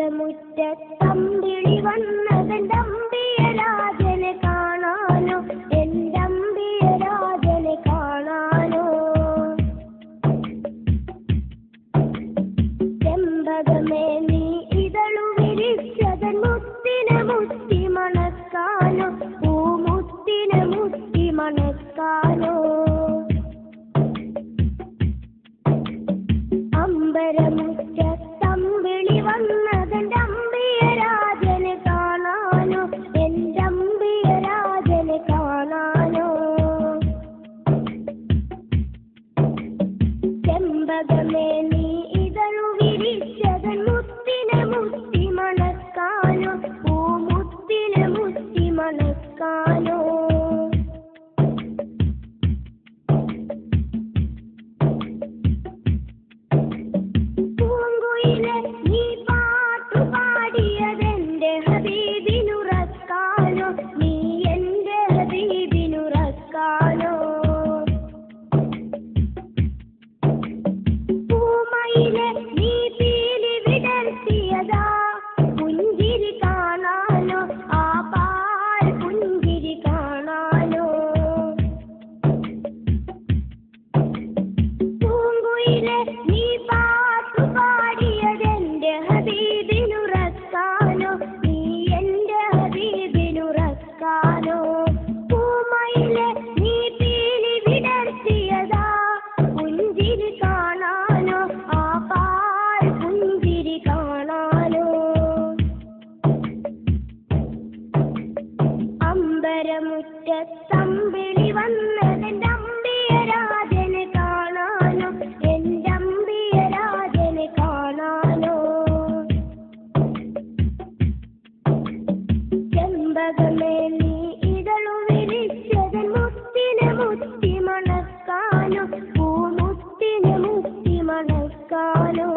അമ്പരമുറ്റത്തമ്പിളി വന്നതെന്തമ്പിയരാജനെ കാണാനോ, എന്തമ്പിയരാജനെ കാണാനോ. ചെമ്പകമേ നീ ഇതളു വിരിച്ചതൻ മുത്തിനെ മുത്തി മണക്കാനോ, പൂമുത്തിനെ മുത്തി മണക്കാനോ. അമ്പരമുറ്റത്തമ്പിളി വന്നതെന്തമ്പിയരാജനെ കാണാനോ, എന്തമ്പിയരാജനെ കാണാനോ. ചെമ്പകമേ നീ ഇതളു വിരിച്ചതൻ മുത്തിനെ മുത്തി മണക്കാനോ, പൂമുത്തിനെ മുത്തി മണക്കാനോ. നീ പാട്ടു പാടിയതെന്റെ ഹബീബിനുറക്കാനോ, നീ എന്റെ ഹബീബിനുറക്കാനോ. പൂമയിലെ നീ പീലി വിടർത്തിയതാ പുഞ്ചിരി കാണാനോ, ആ പാൽ പുഞ്ചിരി കാണാനോ. പൂങ്കുയിലെ നീ പാട്ടു പാടിയതെന്റെ ഹബീബിനുറക്കാനോ, നീ എന്റെ ഹബീബിനുറക്കാനോ. പൂമയിലെ നീ പീലി വിടർത്തിയതാ പുഞ്ചിരി കാണാനോ, ആ പാൽ പുഞ്ചിരി കാണാനോ. അമ്പരമുറ്റത്തമ്പിളി വന്നതെന്തമ്പിയരാജനെ കാണാനോ, എന്തമ്പിയരാജനെ കാണാനോ. ചെമ്പകമേ നീ ഇതളു വിരിച്ചതൻ മുത്തിനെ മുത്തി മണക്കാനോ, പൂമുത്തിനെ മുത്തി മണക്കാനോ.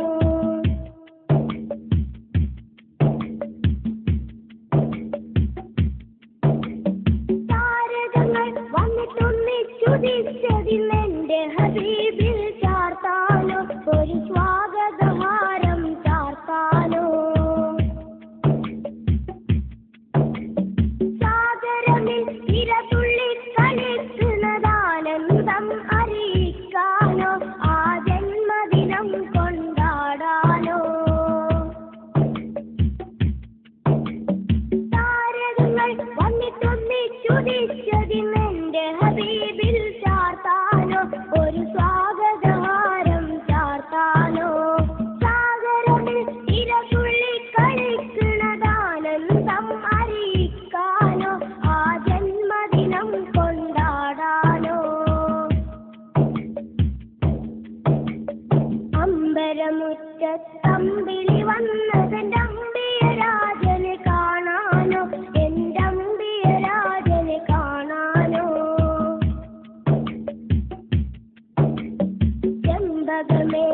താരകങ്ങൾ വന്നിട്ടൊന്നിച്ചുദിച്ചതിന്നെന്റെ ഹബീബിൽ ചാർത്താനോ, ഒരു സ്വാഗതഹാരം ചാർത്താനോ. സാഗരമിൽ തിരതുള്ളി കളിക്കുന്നതാനന്ദം അറിയിക്കാനോ, ആ ജന്മദിനം കൊണ്ടാടാനോ. താരകങ്ങൾ വന്നിട്ടൊന്നിച്ചുദിച്ചതിന്നെന്റെ ഹബീബിൽ ചാർത്താനോ, ഒരു സ്വാഗതഹാരം ചാർത്താനോ. സാഗരമിൽ തിരതുള്ളി കളിക്കുന്നതാനന്ദം അറിയിക്കാനോ, ആ ജന്മദിനം കൊണ്ടാടാനോ. അമ്പരമുറ്റത്തമ്പിളി വന്നതെന്തമ്പിയരാജനെ കാണാനോ, എന്തമ്പിയരാജനെ കാണാനോ. ചെമ്പകമേ